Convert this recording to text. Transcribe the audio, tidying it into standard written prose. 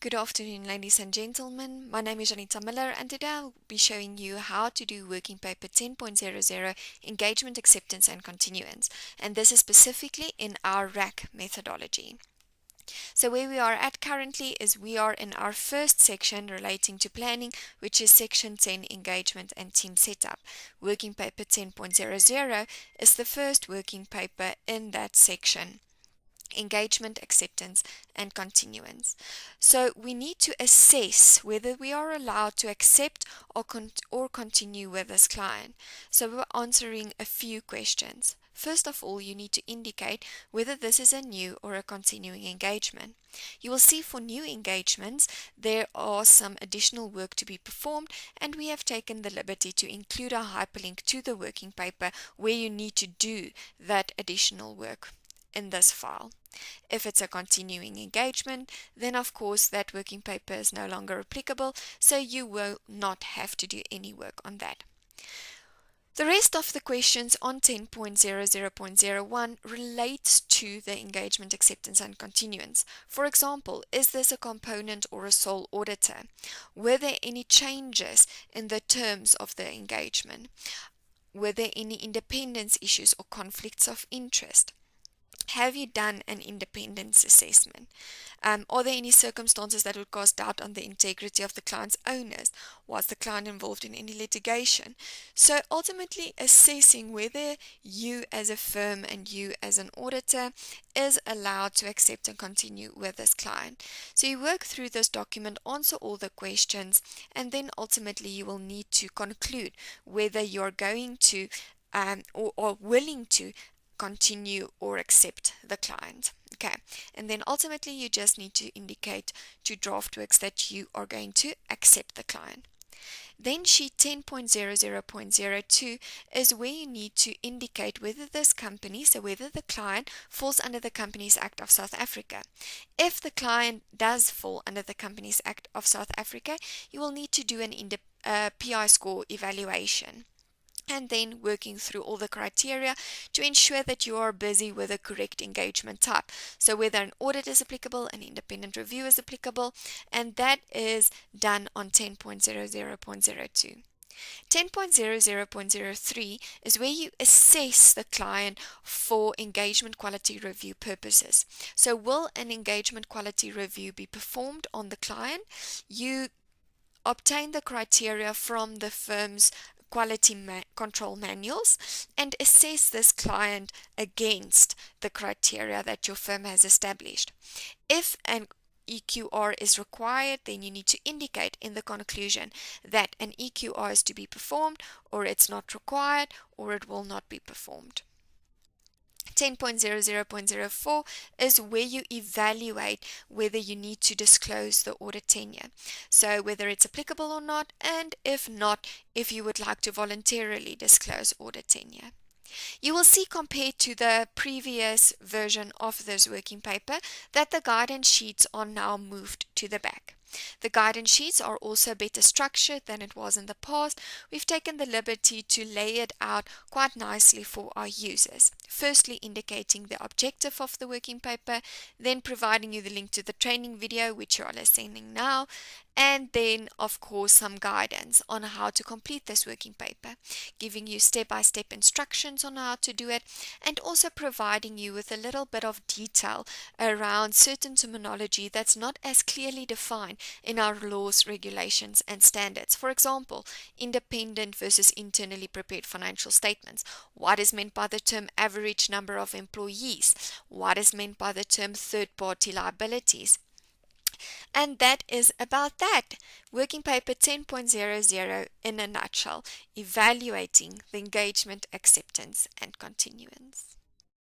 Good afternoon, ladies and gentlemen. My name is Janita Miller, and today I'll be showing you how to do working paper 10.00 engagement acceptance and continuance. And this is specifically in our RAC methodology. So where we are at currently is we are in our first section relating to planning, which is section 10, engagement and team setup. Working paper 10.00 is the first working paper in that section. Engagement, acceptance, and continuance. So we need to assess whether we are allowed to accept or continue with this client. So we're answering a few questions. First of all, you need to indicate whether this is a new or a continuing engagement. You will see for new engagements, there are some additional work to be performed, and we have taken the liberty to include a hyperlink to the working paper where you need to do that additional work in this file. If it's a continuing engagement, then of course that working paper is no longer applicable, so you will not have to do any work on that. The rest of the questions on 10.00.01 relates to the engagement acceptance and continuance. For example, is this a component or a sole auditor? Were there any changes in the terms of the engagement? Were there any independence issues or conflicts of interest? Have you done an independence assessment? Are there any circumstances that would cast doubt on the integrity of the client's owners? Was the client involved in any litigation? So ultimately assessing whether you as a firm and you as an auditor is allowed to accept and continue with this client. So you work through this document, answer all the questions, and then ultimately you will need to conclude whether you're going to or willing to continue or accept the client. Okay, and then ultimately you just need to indicate to Draftworks that you are going to accept the client. Then sheet 10.00.02 is where you need to indicate whether this company, so whether the client falls under the Companies Act of South Africa. If the client does fall under the Companies Act of South Africa, you will need to do an PI score evaluation, and then working through all the criteria to ensure that you are busy with the correct engagement type. So whether an audit is applicable, an independent review is applicable, and that is done on 10.00.02. 10.00.03 is where you assess the client for engagement quality review purposes. So will an engagement quality review be performed on the client? You obtain the criteria from the firm's quality control manuals and assess this client against the criteria that your firm has established. If an EQR is required, then you need to indicate in the conclusion that an EQR is to be performed, or it's not required, or it will not be performed. 10.00.04 is where you evaluate whether you need to disclose the audit tenure. So whether it's applicable or not, and if not, if you would like to voluntarily disclose audit tenure. You will see compared to the previous version of this working paper that the guidance sheets are now moved to the back. The guidance sheets are also better structured than it was in the past. We've taken the liberty to lay it out quite nicely for our users. Firstly, indicating the objective of the working paper, then providing you the link to the training video, which you are listening now, and then, of course, some guidance on how to complete this working paper, giving you step-by-step instructions on how to do it, and also providing you with a little bit of detail around certain terminology that's not as clearly defined in our laws, regulations, and standards. For example, independent versus internally prepared financial statements. What is meant by the term average number of employees? What is meant by the term third-party liabilities? And that is about that. Working paper 10.00 in a nutshell, evaluating the engagement, acceptance, and continuance.